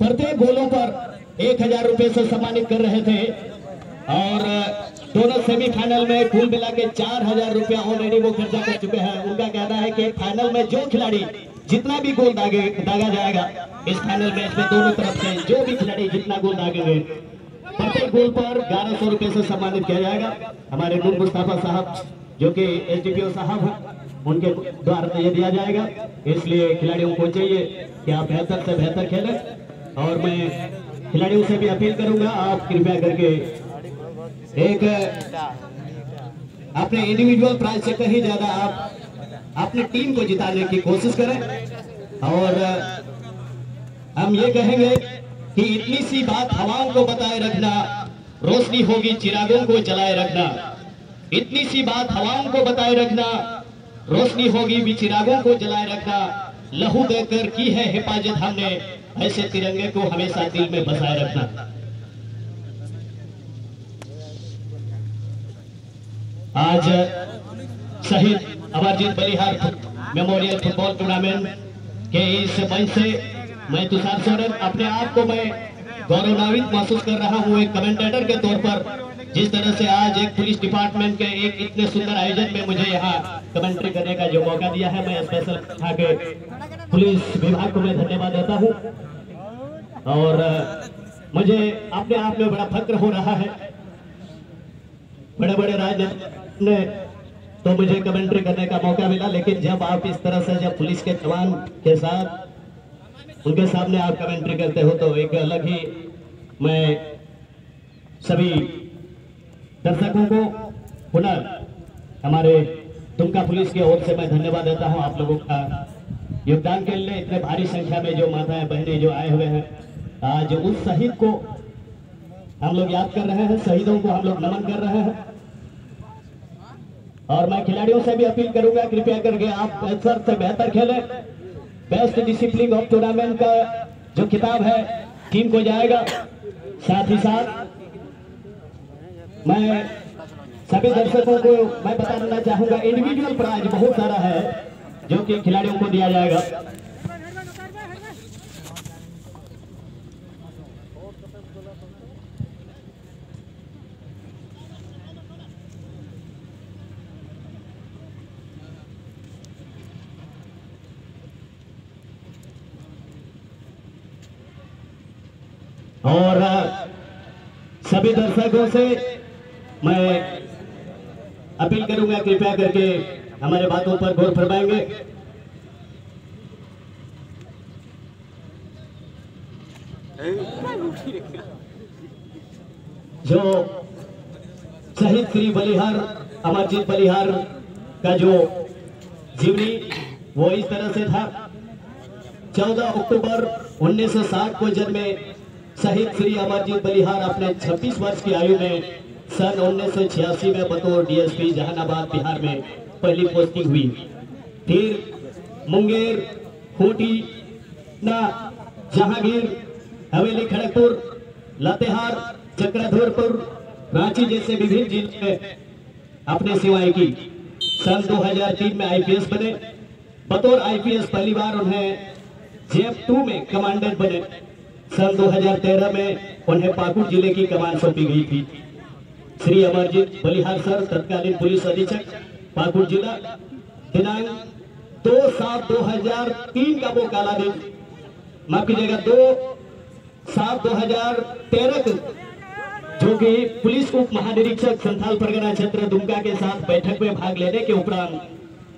प्रत्येक गोलों पर 1000 रुपए से सम्मानित कर रहे थे और दोनों सेमीफाइनल में कुल मिला के 4000 रुपया ऑलरेडी वो खर्चा कर चुके हैं। उनका कहना है कि फाइनल में जो खिलाड़ी जितना भी गोल दागा जाएगा इस फाइनल मैच में दोनों तरफ से जो भी खिलाड़ी जितना गोल दागेंगे प्रत्येक गोल पर 1100 रुपए से सम्मानित किया जाएगा। हमारे नूर मुस्तफा साहब जो कि एसडीपीओ साहब हैं उनके द्वारा ये दिया जाएगा, इसलिए खिलाड़ियों को चाहिए कि आप बेहतर से बेहतर खेलें और मैं खिलाड़ियों से भी अपील करूंगा आप कृपया करके एक अपने इंडिविजुअल प्राइज से कहीं ज्यादा आप अपनी टीम को जिताने की कोशिश करें। और हम ये कहेंगे कि इतनी सी बात हवाओं को बताए रखना, रोशनी होगी चिरागों को जलाए रखना। इतनी सी बात हवाओं को बताए रखना, रोशनी होगी भी चिरागों को जलाए रखना। लहू देकर की है हिफाजत हमने, ऐसे तिरंगे को हमेशा दिल में बसाए रखना। आज शहीद अमरजीत बलिहार मेमोरियल फुटबॉल टूर्नामेंट के इस मंच से मैं तुषार सोरेन अपने आप को मैं गौरवान्वित महसूस कर रहा हूं एक कमेंटेटर के तौर पर। जिस तरह से आज एक पुलिस डिपार्टमेंट के एक इतने सुंदर आयोजन में मुझे यहाँ कमेंट्री करने का जो मौका दिया है, मैं स्पेशल के पुलिस विभाग को मैं धन्यवाद देता हूँ। और मुझे अपने आप में बड़ा फक्र हो रहा है। बड़े बड़े राजनेता ने तो मुझे कमेंट्री करने का मौका मिला, लेकिन जब आप इस तरह से जब पुलिस के जवान के साथ उनके सामने आप कमेंट्री करते हो तो एक अलग ही मैं सभी दर्शकों को पुनः हमारे दुमका पुलिस की ओर से मैं धन्यवाद देता हूं आप लोगों का योगदान के लिए। इतने भारी संख्या में जो माताएं बहनें जो आए हुए हैं, आज उस शहीद को हम लोग याद कर रहे हैं, शहीदों को हम लोग नमन कर रहे हैं। और मैं खिलाड़ियों से भी अपील करूंगा कृपया करके आप बेहतर से बेहतर खेलें। बेस्ट डिसिप्लिन ऑफ टूर्नामेंट का जो खिताब है टीम को जाएगा। साथ ही साथ मैं सभी दर्शकों को मैं बता देना चाहूंगा इंडिविजुअल प्राइज बहुत सारा है जो कि खिलाड़ियों को दिया जाएगा। और सभी दर्शकों से मैं अपील करूंगा कृपया करके हमारे बातों पर गौर फरमाएंगे। जो शहीद श्री बलिहार अमरजीत बलिहार का जो जीवनी वो इस तरह से था। 14 अक्टूबर 1960 को जन्मे शहीद श्री अमरजीत बलिहार अपने 26 वर्ष की आयु में सन 1986 में बतौर डीएसपी जहानाबाद बिहार में पहली पोस्टिंग हुई। फिर मुंगेर, खूंटी, जहांगीर, हवेली खड़गपुर, लातेहार, चक्रधरपुर, रांची जैसे विभिन्न जिलों में अपने सेवाएं की। सन 2003 में आईपीएस बने। बतौर आईपीएस पहली बार उन्हें जेएफ-2 में कमांडेंट बने। सन 2013 में उन्हें पाकुड़ जिले की कमान सौंपी गई थी। श्री अमरजीत बलिहार सर तत्कालीन पुलिस अधीक्षक पाकुड़ जिला। दिनांक 2/7/2003 का वो काला दिन, माफ कीजिएगा 2/7/2013 को जो कि पुलिस उप महानिरीक्षक संथाल परगना क्षेत्र दुमका के साथ बैठक में भाग लेने के उपरांत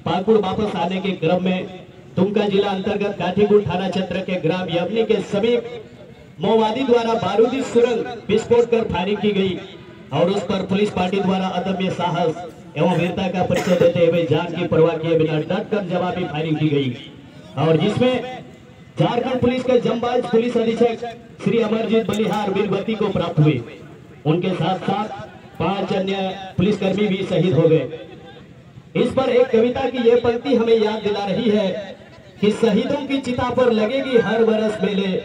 पाकुड़ वापस आने के क्रम में दुमका जिला अंतर्गत काठीगुड़ थाना क्षेत्र के ग्राम यवनी के समीप माओवादी द्वारा बारूदी सुरंग विस्फोट कर फायरिंग की गई और उस पर पुलिस पार्टी द्वारा अदम्य साहस एवं वीरता का परिचय देते हुए जान की परवाह किए बिना डट कर जवाबी फायरिंग की गई और जिसमें झारखंड पुलिस के जंबाज पुलिस अधीक्षक श्री अमरजीत बलिहार वीरगति को प्राप्त हुए। उनके साथ साथ 5 अन्य पुलिसकर्मी भी शहीद हो गए। इस पर एक कविता की यह पंक्ति हमें याद दिला रही है कि शहीदों की चिता पर लगेगी हर बरस मेले,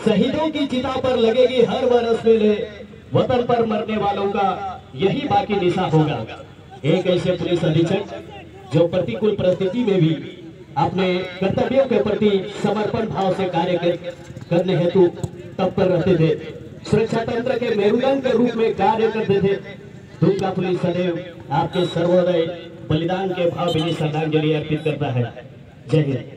शहीदों की चिता पर लगेगी हर बरस मेले, वतन पर मरने वालों का यही बाकी निशा होगा। एक ऐसे पुलिस अधीक्षक जो प्रतिकूल परिस्थिति में भी अपने कर्तव्यों के प्रति समर्पण भाव से कार्य करने हेतु तत्पर रहते थे। सुरक्षा तंत्र के मेरुदंड के रूप में कार्य करते थे। दुमका पुलिस सदैव आपके सर्वोदय बलिदान के भावभीनी श्रद्धांजलि अर्पित करता है। जय हिंद।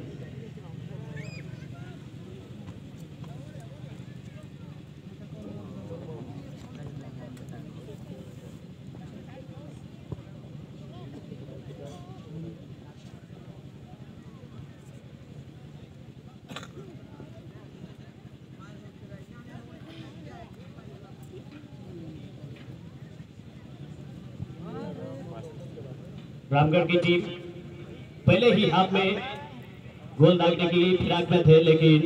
रामगढ़ की टीम पहले ही हाथ में गोल दागने की फिराक में थे, लेकिन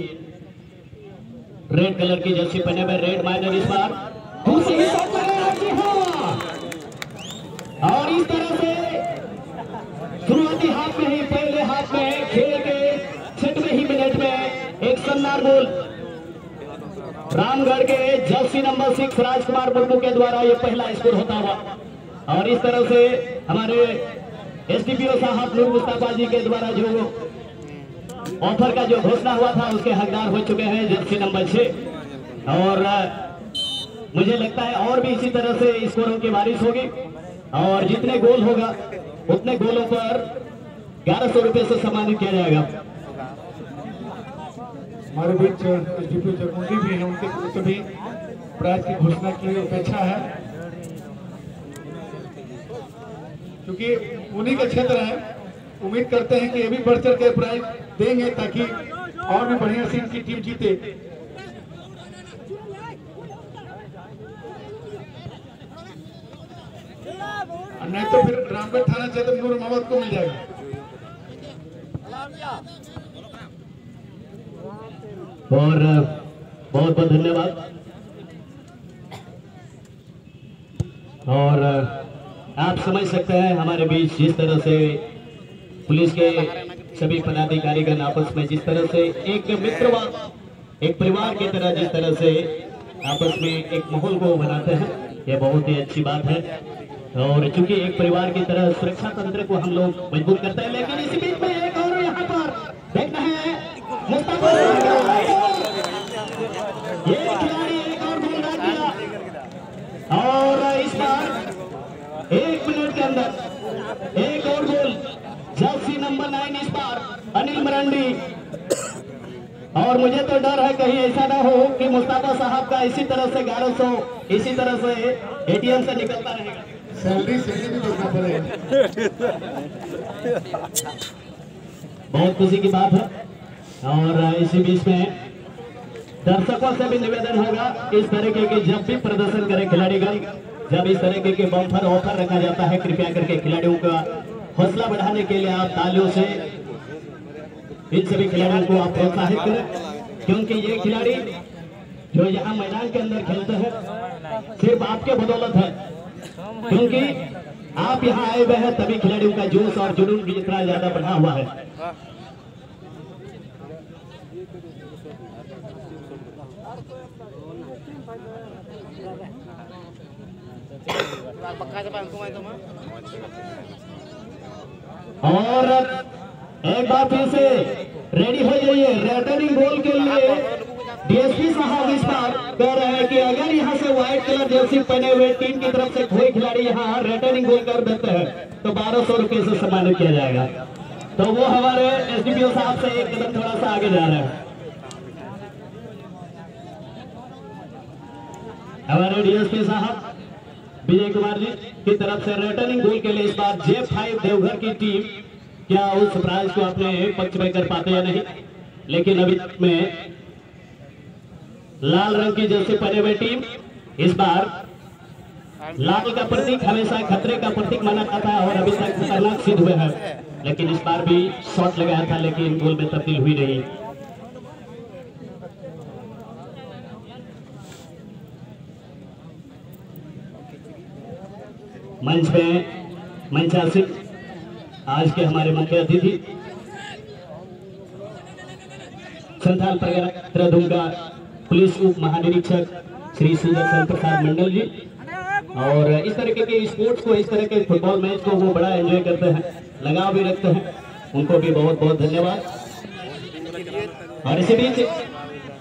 रेड कलर की जर्सी पहने में रेड माइनर इस बार दूसरी और इस तरह से शुरुआती हाथ में ही पहले हाथ में खेल के 6वें ही मिनट में एक शानदार गोल रामगढ़ के जर्सी नंबर 6 राजकुमार मुर्मू के द्वारा यह पहला स्कोर होता हुआ। और इस तरह से हमारे एसडीपीओ साहब नूर मुस्तफा जी के द्वारा जो ऑफर का जो घोषणा हुआ था उसके हकदार हो चुके हैं जर्सी नंबर 6। और मुझे लगता है और भी इसी तरह से स्कोरों की बारिश होगी और जितने गोल होगा उतने गोलों पर 1100 रुपए से सम्मानित किया जाएगा। हमारे बीच एसडीपीओ जगमुंडी भी है, उनके तरफ से भी प्राइज की घोषणा की अपेक्षा है, क्योंकि उन्हीं का क्षेत्र है। उम्मीद करते हैं कि ये भी बढ़ चढ़ के प्राइज देंगे ताकि और भी बढ़िया से इनकी टीम जीते। नहीं तो फिर रामगढ़ थाना क्षेत्र नूर मोहम्मद को मिल जाएगा। और बहुत बहुत धन्यवाद। और आप समझ सकते हैं हमारे बीच जिस तरह से पुलिस के सभी पदाधिकारीगण आपस में जिस तरह से एक मित्रवाद एक परिवार की तरह जिस तरह से आपस में एक माहौल को बनाते हैं, ये बहुत ही अच्छी बात है। और चूंकि एक परिवार की तरह सुरक्षा तंत्र को हम लोग मजबूत करते हैं, लेकिन इसी बीच में एक और यहाँ पर देखना है मुस्तफा ये खिलाड़ी एक और गोल डाल दिया और इस बार 1 मिनट के अंदर एक और गोल जर्सी नंबर 9 इस बार अनिल मरांडी। और मुझे तो डर है कहीं ऐसा ना हो कि मुस्तफा साहब का इसी तरह से 1100 इसी तरह से एटीएम से निकलता रहेगा। सैलरी भी देखना पड़ेगा। बहुत खुशी की बात है। और इसी बीच में दर्शकों से भी निवेदन होगा इस तरीके के जब भी प्रदर्शन करे खिलाड़ीगण, जब इस तरीके के बम्पर ऑफर रखा जाता है, कृपया करके खिलाड़ियों का हौसला बढ़ाने के लिए आप तालियों से इन सभी खिलाड़ियों को आप प्रोत्साहित करें, क्योंकि ये खिलाड़ी जो यहाँ मैदान के अंदर खेलते हैं सिर्फ आपके बदौलत है, क्योंकि आप यहाँ आए हुए हैं तभी खिलाड़ियों का जोश और जुनून भी इतना ज्यादा बढ़ा हुआ है। और एक बार फिर से रेडी हो जाइए रिटर्निंग गोल के लिए। डीएसपी साहब इस बार कह रहे हैं कि अगर यहाँ से व्हाइट कलर जर्सी पहने हुए टीम की तरफ से कोई खिलाड़ी यहाँ रिटर्निंग गोल कर देते हैं तो 1200 रुपए से सम्मानित किया जाएगा। तो वो हमारे एसडीपीओ साहब से एक कदम थोड़ा सा आगे जा रहे हैं। हमारे डीएसपी साहब विजय कुमार जी की तरफ से रिटर्निंग गोल के लिए इस बार J5 देवघर की टीम क्या उस प्राइज को अपने पक्ष में कर पाते या नहीं, लेकिन अभी तक में लाल रंग की जर्सी पहने हुए टीम इस बार लाल का प्रतीक हमेशा खतरे का प्रतीक माना जाता है और अभी तक खतरनाक सिद्ध हुए हैं, लेकिन इस बार भी शॉट लगाया था लेकिन गोल में तब्दील हुई नहीं। मंच पे मंचासीन आज के हमारे मुख्य अतिथि संथाल परगना दुमका पुलिस उप महानिरीक्षक श्री सुदर्शन प्रसाद मंडल जी। और इस तरीके के स्पोर्ट्स को, इस तरह के फुटबॉल मैच को वो बड़ा एंजॉय करते हैं, लगाव भी रखते हैं। उनको भी बहुत बहुत धन्यवाद। और इसी बीच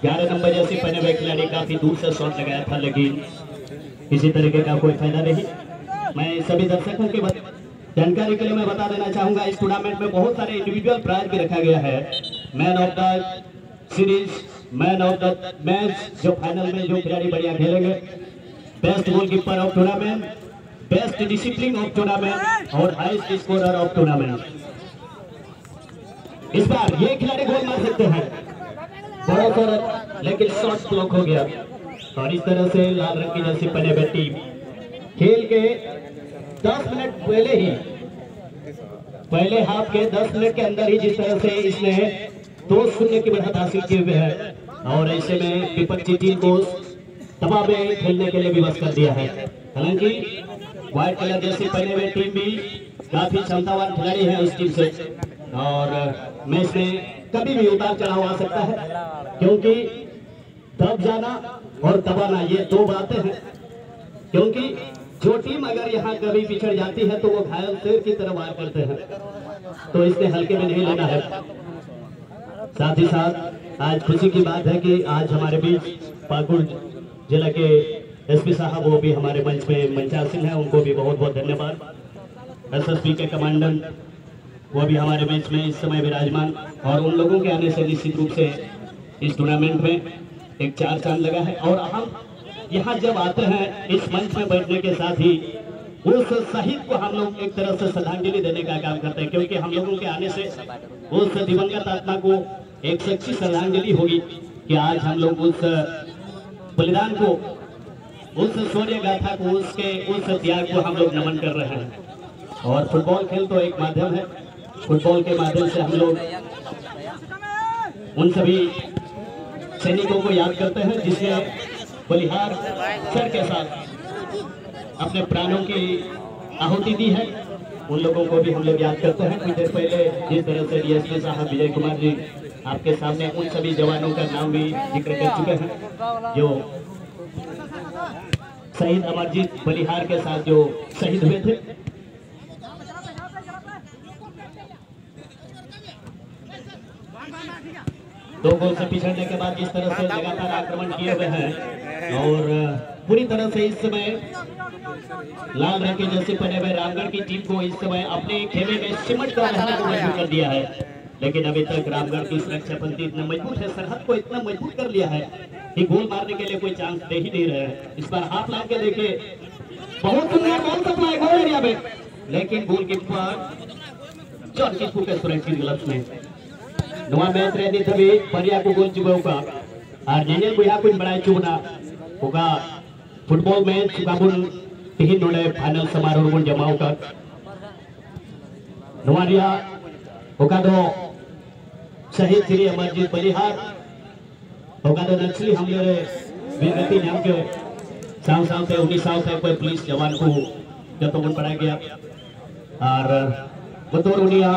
11 नंबर जैसे पहने हुए खिलाड़ी काफी दूर से शॉट लगाया था, लेकिन किसी तरीके का कोई फायदा नहीं। मैं सभी दर्शकों की जानकारी के लिए मैं बता देना चाहूंगा, इस टूर्नामेंट में बहुत सारे इंडिविजुअल प्राइज भी रखा गया है। Man of the series, man of the match, जो फाइनल में जो खिलाड़ी बढ़िया खेलेंगे, best goalkeeper of tournament, best discipline of tournament और हाईएस्ट स्कोरर ऑफ टूर्नामेंट। इस बार ये खिलाड़ी गोल मार सकते हैं, बड़ा शॉट, लेकिन शॉट ब्लॉक हो गया। और इस तरह से लाल रंग की जर्सी पहने हुए टीम खेल के 10 मिनट पहले हाफ के 10 मिनट के अंदर ही जिस तरह से इसने 2-0 की बढ़त हासिल किए हुए है, और ऐसे में विपक्षी टीम को दबाव में खेलने के लिए विवश कर दिया है। हालांकि व्हाइट कलर जैसी पहने हुए टीम भी काफी क्षमतावान खिलाड़ी है उस टीम से, और मैच में कभी भी उतार चढ़ाव आ सकता है, क्योंकि दब जाना और दबाना ये दो बातें हैं। क्योंकि जो टीम अगर यहाँ कभी पिछड़ जाती है तो वो घायल शेर की तरह वार करते हैं, तो इसने हल्के में नहीं लेना है। साथ ही साथ आज खुशी की बात है कि आज हमारे बीच पाकुड़ जिला के एसपी साहब वो भी हमारे मंच में मंचासीन है, उनको भी बहुत बहुत धन्यवाद। एसएसपी के कमांडेंट वो भी हमारे मंच में इस समय विराजमान, और उन लोगों के आने से निश्चित रूप से इस टूर्नामेंट में एक चार चांद लगा है। और हम यहाँ जब आते हैं इस मंच में बैठने के साथ ही उस शहीद को हम लोग एक तरह से श्रद्धांजलि देने का काम करते हैं, क्योंकि हम लोगों के आने से उस दिवंगत आत्मा को एक सच्ची श्रद्धांजलि होगी कि आज हम लोग उस बलिदान को, उस शौर्य गाथा को, उस त्याग को हम लोग नमन कर रहे हैं। और फुटबॉल खेल तो एक माध्यम है, फुटबॉल के माध्यम से हम लोग उन सभी सैनिकों को याद करते हैं जिसने बलिहार सर के साथ अपने प्राणों की आहुति दी है। उन लोगों को भी हम लोग याद करते हैं। कुछ देर पहले जिस तरह से डीएसपी साहब विजय कुमार जी आपके सामने उन सभी जवानों का नाम भी जिक्र कर चुके हैं जो शहीद अमरजीत बलिहार के साथ जो शहीद हुए थे। दो गोल से पिछड़ने के बाद जिस तरह से लगातार आक्रमण किए हुए हैं, और पूरी तरह से इस समय लाल रंग के जैसे पहने हुए रामगढ़ की टीम को इस समय अपने खेमे में सिमट कर रहने को मजबूर कर दिया है। लेकिन अभी तक रामगढ़ की सुरक्षा पंक्ति इतना मजबूत है, सरहद को इतना मजबूत कर लिया है कि गोल मारने के लिए कोई चांस दे ही नहीं रहे हैं। इस बार हाथ ला के देखिए, बहुत सुंदर बॉल सप्लाई गोल एरिया में, लेकिन गोलकीपर जॉन किस्पू के सुरक्षित ग्लव्स में नवा मैच रहती तभी परिया को गोल चुका और जेनेल को यहाँ कुछ बड़ाई चुना होगा फुटबॉल मैच काबुल तीन नोड़े फाइनल समारोह को जमाओ का नवारिया होगा दो शहीद श्री अमरजीत बलिहार होगा दो नक्सली हमले रे वीरगति नाम के साव साव से 19 साल से कोई पुलिस जवान को जब तो बढ़ाया गया और बतौर उनिया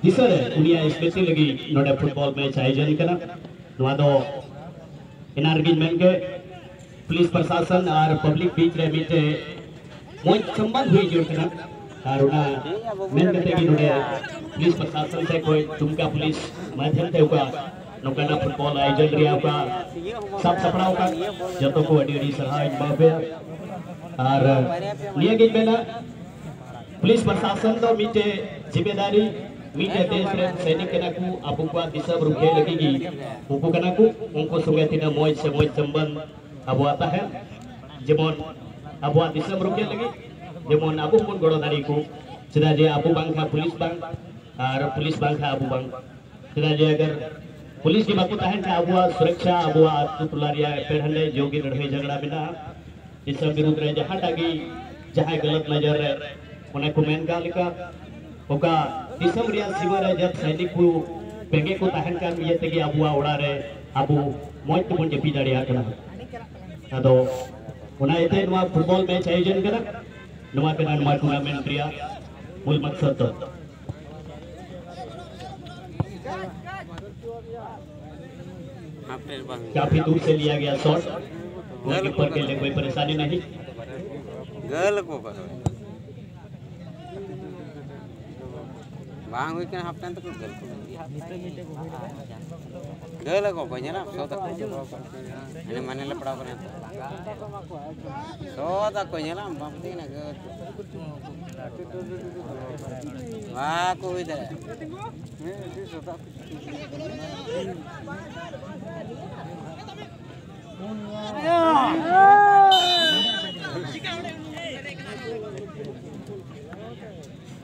दिसर उनिया स्पेशल लगी नोडे फुटबॉल मैच आयोजन करना नवा दो एनआरगेजमेंट के पुलिस प्रशासन और पब्लिक बीच रे बीच मोज संबंध हुई जोड़ करना और उना मेन करते कि नोडे पुलिस प्रशासन से कोई तुमका पुलिस माध्यम से होगा नौकना फुटबॉल आयोजन रिया का सब सपड़ाओं का जब तो को अड़ी सहाय बाबे और निया गेज में ना पुलिस प्रशासन तो मीटे जिम्मेदारी मीटे देश रे सैनिक के नाकू आपको का दिशा रुके लगेगी उनको के नाकू उनको संगे तीना मोज से मोज संबंध अब आता है जेमन अब दिशा रुके लगी जेमन आपको मन गड़ो नारी को चदा जे आपू बांखा पुलिस बांग और पुलिस बांखा आपू बांग चदा जे अगर पुलिस की बात है अब सुरक्षा अब तुलारिया पेड़े जोगी लड़ाई झगड़ा बिना इस सब विरुद्ध रहे जहाँ टागी जहाँ गलत नजर रहे उन्हें को मेन का लिखा होगा दिसम रिया सीमा रे जब सैनिक को पेंगे को तहन कर ये तक अबुआ उड़ा रहे अबु मोज तो मुझे पीछे डालिया करना तो उन्हें इतने नुआ फुटबॉल मैच आयोजन करा नुआ के नुआ टूर्नामेंट रिया मूल मकसद तो काफी दूर से लिया गया शॉट गोलकीपर के लिए कोई परेशानी नहीं bang weekend haftan tu gel ko banyak lah so tak ini mana le pernah pernah so tak ko nyala bang ni nak wah ko itu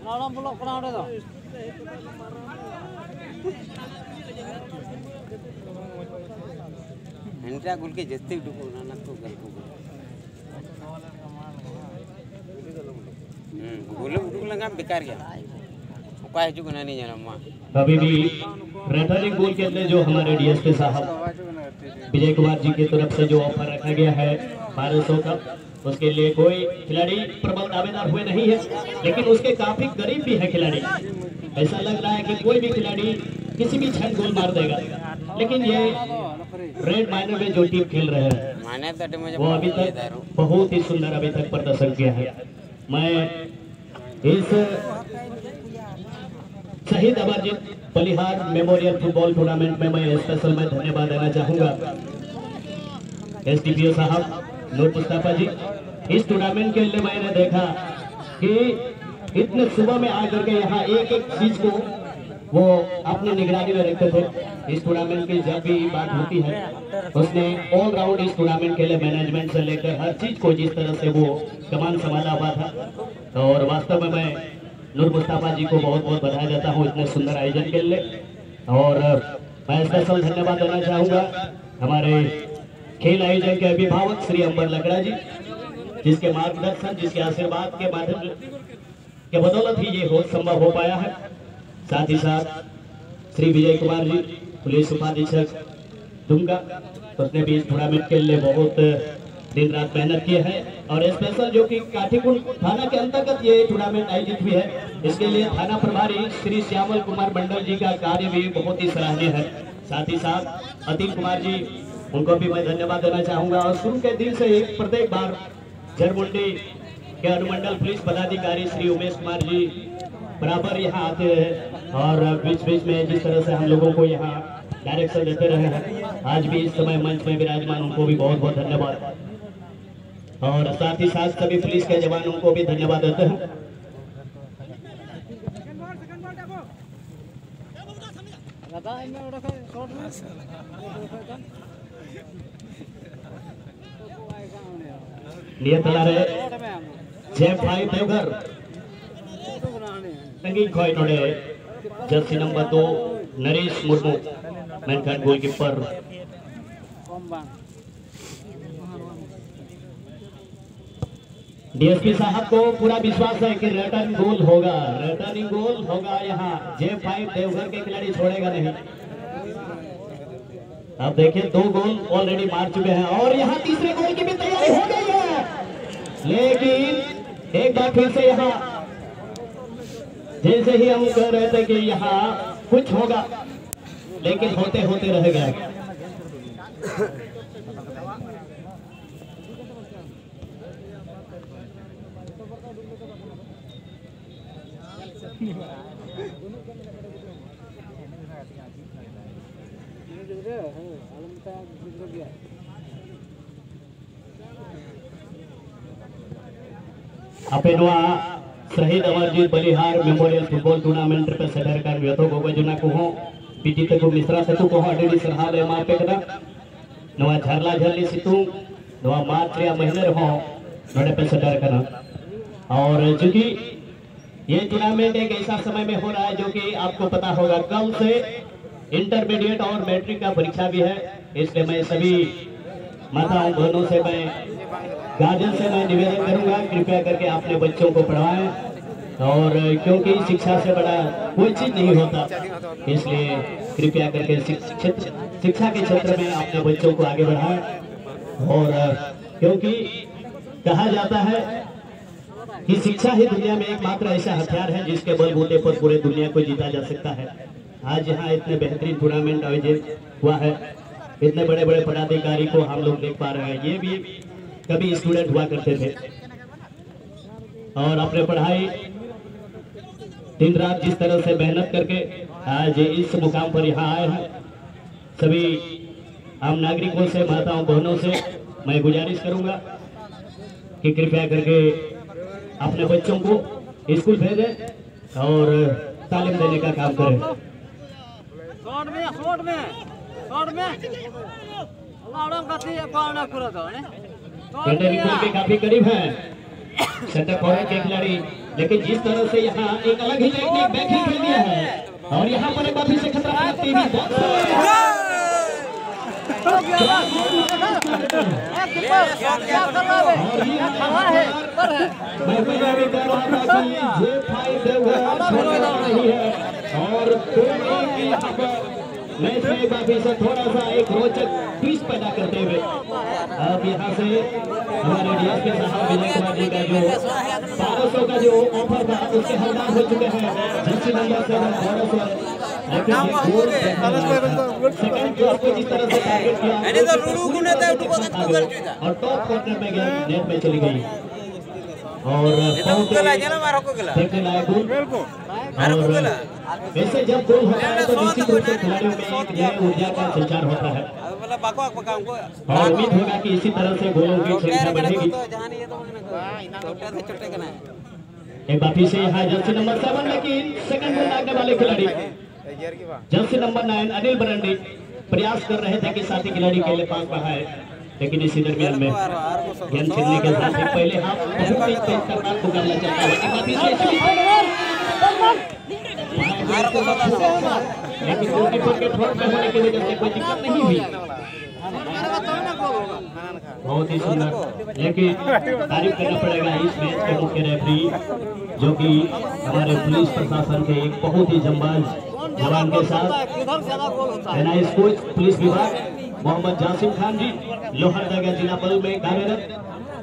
Nalam pulak pernah ada tak? Entah gul ke jesti dulu, nana tu gul gul. Gul dulu lengkap bekar क्या? उपाय जो गुनानी जाना माँ. अभी भी returning गोल के अंदर जो हमारे डीएसपी साहब विजय कुमार जी की तरफ से जो ऑफर रखा गया है 1200 का, उसके लिए कोई खिलाड़ी प्रबल दावेदार हुए नहीं है, लेकिन उसके काफी करीब भी है खिलाड़ी। ऐसा लग रहा है कि कोई भी खिलाड़ी किसी भी क्षण गोल मार देगा, लेकिन ये रेड माइनर में जो टीम खेल रहे हैं वो अभी तक बहुत ही सुंदर अभी तक प्रदर्शन किया है। मैं इस शहीद अमरजीत बलिहार मेमोरियल फुटबॉल टूर्नामेंट में मैं स्पेशल में धन्यवाद देना चाहूंगा एसडीपीओ साहब नूर मुस्तफा जी। इस टूर्नामेंट के लिए मैंने देखा कि इतने सुबह में आकर के यहाँ एक एक चीज को वो अपनी निगरानी में रखते थे। इस टूर्नामेंट की जब भी बात होती है उसने ऑल राउंड इस टूर्नामेंट के लिए मैनेजमेंट से लेकर हर चीज को जिस तरह से वो कमान संभाला हुआ था, और वास्तव में मैं नूर मुस्तफा जी को बहुत बहुत बधाई देता हूँ इतने सुंदर आयोजन के लिए। और मैं स्पेशल धन्यवाद देना चाहूँगा हमारे खेल आयोजन के अभिभावक श्री अंबर लकड़ा जी, जिसके मार्गदर्शन जिसके आशीर्वाद के माध्यम के बदौलत ही ये हो संभव हो पाया है। साथ ही साथ श्री विजय कुमार जी पुलिस उपाधीक्षक दुमका, उसने भी इस टूर्नामेंट के लिए बहुत दिन रात मेहनत की है। और स्पेशल जो कि काठीकुंड थाना के अंतर्गत ये टूर्नामेंट आयोजित हुई है, इसके लिए थाना प्रभारी श्री श्यामल कुमार मंडल जी का कार्य भी बहुत ही सराहनीय है। साथ ही साथ अतिल कुमार जी, उनको भी मैं धन्यवाद देना चाहूंगा। और शुरू के दिन से एक प्रत्येक बार झरमुंडी के अनुमंडल पुलिस पदाधिकारी श्री उमेश कुमार जी बराबर यहाँ आते हैं और बीच बीच में जिस तरह से हम लोगों को यहाँ डायरेक्शन देते रहे हैं, आज भी इस समय मंच में विराजमान, उनको भी बहुत बहुत धन्यवाद। और साथ ही साथ सभी पुलिस के जवानों को भी धन्यवाद देते हैं। नियत रहे J5 देवघर संगीत खोई नोड़े Jersey number 2 Naresh Murmu मेनखान goalkeeper. DSP साहब को पूरा विश्वास है कि रिटर्न गोल होगा, रिटर्निंग गोल होगा। यहाँ J5 देवघर के खिलाड़ी छोड़ेगा नहीं। अब देखिए 2 गोल ऑलरेडी मार चुके हैं और यहाँ तीसरे गोल की भी तैयारी हो गई है, लेकिन एक बार फिर से यहाँ जैसे ही हम कह रहे थे कि यहाँ कुछ होगा, लेकिन होते होते रह गया। आपे नोआ शहीद अमरजीत बलिहार मेमोरियल फुटबॉल टूर्नामेंट पे सेटर कर व्यतो गोगो जुना को हो पीटी तक मिश्रा से को अडेडी सरहाल है मां पे कदा नोआ झरला झरली सितु नोआ मार्च या महीने रहो नोडे पे सेटर करना। और चूंकि ये टूर्नामेंट एक ऐसा समय में हो रहा है जो कि आपको पता होगा कल से इंटरमीडिएट और मैट्रिक का परीक्षा भी है, इसलिए मैं सभी माताओं बहनों से, मैं गार्जियन से मैं निवेदन करूंगा कृपया करके अपने बच्चों को पढ़वाएं। और क्योंकि शिक्षा से बड़ा कोई चीज नहीं होता, इसलिए कृपया करके शिक्षा के क्षेत्र में अपने बच्चों को आगे बढ़ाएं। और क्योंकि कहा जाता है कि शिक्षा ही दुनिया में एकमात्र ऐसा हथियार है जिसके बलबूते पर पूरे दुनिया को जीता जा सकता है। आज यहाँ इतने बेहतरीन टूर्नामेंट आयोजित हुआ है, इतने बड़े बड़े पदाधिकारी को हम लोग देख पा रहे हैं। ये भी कभी स्टूडेंट हुआ करते थे और अपने पढ़ाई दिन रात जिस तरह से मेहनत करके आज इस मुकाम पर यहाँ आए हैं, सभी आम नागरिकों से, माताओं बहनों से मैं गुजारिश करूंगा कि कृपया करके अपने बच्चों को स्कूल भेजें और तालीम देने का काम करें। कंटेनर के काफी करीब है सेंटर फॉरवर्ड के खिलाड़ी, लेकिन जिस तरह से यहाँ एक अलग ही टेक्निक बैकिंग खेल दिया है और यहाँ पर एक बार फिर से खतरा लगती है। मैच में एक बार से थोड़ा सा एक रोचक ट्विस्ट पैदा करते हुए अब यहाँ से हमारे डीएसपी साहब विजय कुमार जी का जो 1200 का जो ऑफर था उसके हकदार हो चुके हैं। जर्सी नंबर 7 सेकंड गोल को जिस तरह से टारगेट किया और टॉप कॉर्नर में गया, नेट में चली गई और देखने लायक गोल। वैसे जब गोल होता है तो निश्चित रूप से खिलाड़ियों में एक नई ऊर्जा का संचार होता है और उम्मीद होगा कि इसी तरह से गोलों की संख्या बढ़ेगी। एक बार फिर से यहाँ जर्सी नंबर 7 लेकिन सेकंड गोल मारने वाले खिलाड़ी जर्सी नंबर 9 अनिल बरंडी प्रयास कर रहे थे कि साथी खिलाड़ी के लिए पास बढ़ाए, लेकिन इसी दरमियान में गेंद खेलने के साथ पहले हाफ बहुत ही तेज खतरनाक मुकाबला चलता है। लेकिन गोलकीपर के ठोक में होने की वजह से कोई दिक्कत नहीं हुई। बहुत ही सुंदर, लेकिन तारीफ करना पड़ेगा इस मैच के मुख्य रेफरी जो कि हमारे पुलिस प्रशासन के एक बहुत ही जंबाज जवान के साथ एनआई कोच पुलिस विभाग मोहम्मद जासिम खान जी लोहरदगा जिला बल में कार्यरत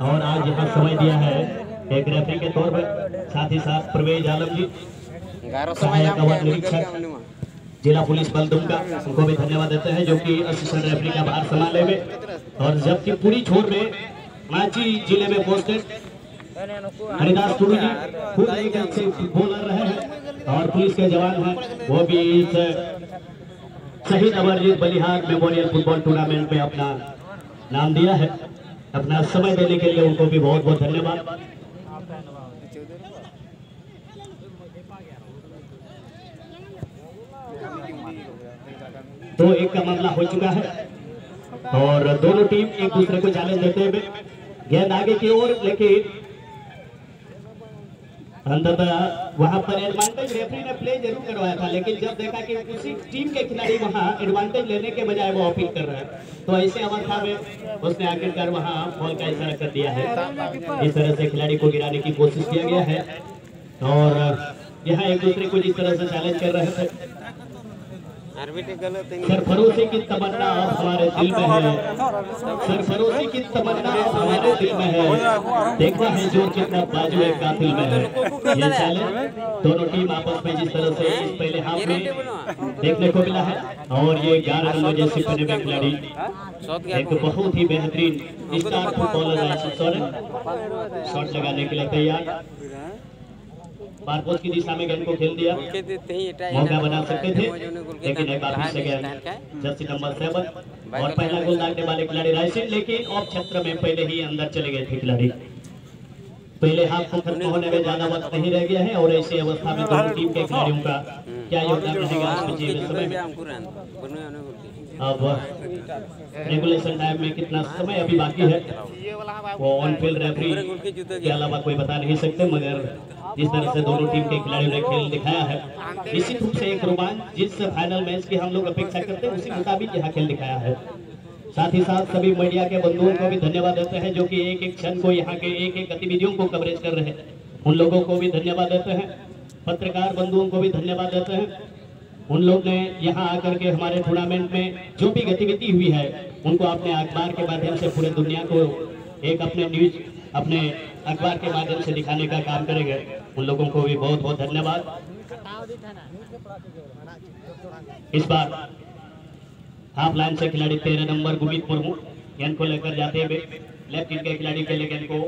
और आज यहाँ समय दिया है एक रेफरी के तौर पर। साथ ही साथ परवेज आलम जी सहायक अवर निरीक्षक जिला पुलिस बल दुमका, उनको भी धन्यवाद देते हैं जो कि असिस्टेंट रेफरी का भार संभाले हुए। और जबकि पूरी छोर में रांची जिले में पोस्टेड हरिदास टुडू जी खूब एक अच्छे बॉलर रहे हैं और पुलिस के जवान हैं, वो भी इस शहीद अमरजीत बलिहार मेमोरियल फुटबॉल टूर्नामेंट में अपना नाम दिया है। अपना समय देने के लिए उनको भी बहुत बहुत धन्यवाद। तो एक का मामला हो चुका है और दोनों टीम एक दूसरे को चैलेंज देते हुए गेंद आगे की ओर, लेकिन अंततः वहां पर एडवांटेज रेफरी ने प्ले जरूर करवाया था, लेकिन जब देखा कि उसी टीम के खिलाड़ी वहां एडवांटेज लेने के बजाय वो अपील कर रहे हैं, तो ऐसे अवस्था में उसने आखिरकार वहां बॉल का इशारा कर दिया है। इस तरह से खिलाड़ी को गिराने की कोशिश किया गया है और यहाँ एक दूसरे को जिस तरह से चैलेंज कर रहे थे। सरफरोशी की तमन्ना अब हमारे दिल में है, सरफरोशी की तमन्ना अब हमारे दिल में है, देखना है जो कितना बाजू एक कातिल में है। ये चैलेंज दोनों टीम आपस में जिस तरह से इस पहले हाफ में देखने को मिला है और ये 11 नंबर जैसे पहने हुए खिलाड़ी एक बहुत ही बेहतरीन स्टार फुटबॉलर है, शॉट लगाने के लिए तैयार, बारपोस्ट की दिशा में गेंद को खेल दिया, मौका बना सकते थे लेकिन एक बार से गेंद जर्सी नंबर 7 और पहला गोल दागने वाले खिलाड़ी रायसिन, लेकिन ऑफ क्षेत्र में पहले ही अंदर चले गए थे खिलाड़ी। पहले हाफ को खत्म होने में ज्यादा वक्त नहीं रह गया है और ऐसी अवस्था में दोनों टीम के खिलाड़ियों का क्या योगदान रहेगा अब रेगुलेशन टाइम में कितना समय अभी बाकी है वो ऑन फील्ड रेफरी के अलावा कोई बता नहीं सकते, मगर जिस तरह से दोनों टीम के खिलाड़ियों ने खेल दिखाया है निश्चित रूप से एक रोमांच जिस फाइनल मैच की हम लोग अपेक्षा करते हैं उसी मुताबिक यहाँ खेल दिखाया है। साथ ही साथ सभी मीडिया के बंधुओं को भी धन्यवाद देते हैं जो कि एक एक क्षण को यहाँ के एक एक गतिविधियों को कवरेज कर रहे हैं, उन लोगों को भी धन्यवाद देते हैं। पत्रकार बंधुओं को भी धन्यवाद देते हैं, उन लोग ने यहाँ आकर के हमारे टूर्नामेंट में जो भी गतिविधि हुई है उनको अपने अखबार के माध्यम से पूरे दुनिया को एक अपने न्यूज अपने अखबार के माध्यम से दिखाने का काम करेंगे, उन लोगों को भी बहुत बहुत धन्यवाद। इस बार हाफ लाइन से खिलाड़ी 13 नंबर गुमित मुर्मू गेंद को लेकर जाते हुए लेफ्ट विंग के खिलाड़ी के लिए गेंद को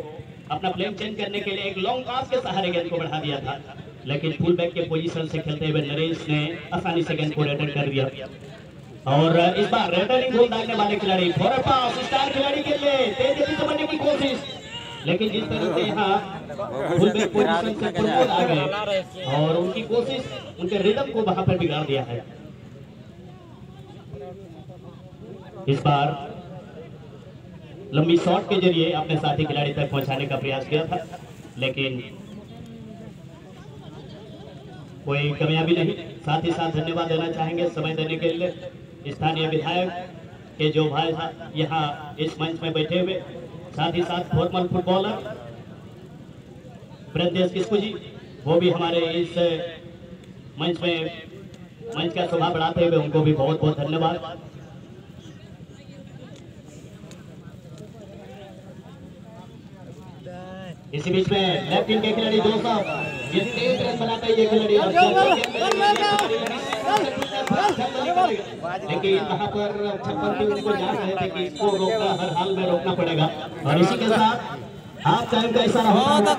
अपना प्लेन चेंज करने के लिए एक लॉन्ग पास के सहारे गेंद को बढ़ा दिया था, लेकिन फुल बैक के पोजीशन से खेलते हुए नरेश ने आसानी से गेंद को रिटर्न कर दिया। और इस बार रिटर्निंग गोल दागने वाले खिलाड़ी फॉरवर्ड पास स्टार खिलाड़ी के लिए तेज गति से बनने की कोशिश, लेकिन जिस तरह से यहाँ फुल बैक पोजीशन से फुटबॉल आ गए और उनकी कोशिश उनके रिदम को वहां पर बिगाड़ दिया है। इस बार लंबी शॉट के जरिए अपने साथी खिलाड़ी तक पहुंचाने का प्रयास किया था, लेकिन कोई कामयाबी नहीं। साथ ही साथ धन्यवाद देना चाहेंगे समय देने के लिए स्थानीय विधायक के जो भाई यहाँ इस मंच में बैठे हुए, साथ ही साथ फॉर्मल फुटबॉलर ब्रजेश किस्कू जी, वो भी हमारे इस मंच का शोभा बढ़ाते हुए उनको भी बहुत बहुत धन्यवाद। इसी बीच में लेफ्ट विंग के खिलाड़ी 200 ये तेज रन बनाता है ये खिलाड़ी, लेकिन वहां पर 56 टीम को जान रहे थे कि इसको रोकना हर हाल में रोकना पड़ेगा। और इसी के साथ हाफ टाइम का इशारा होता है।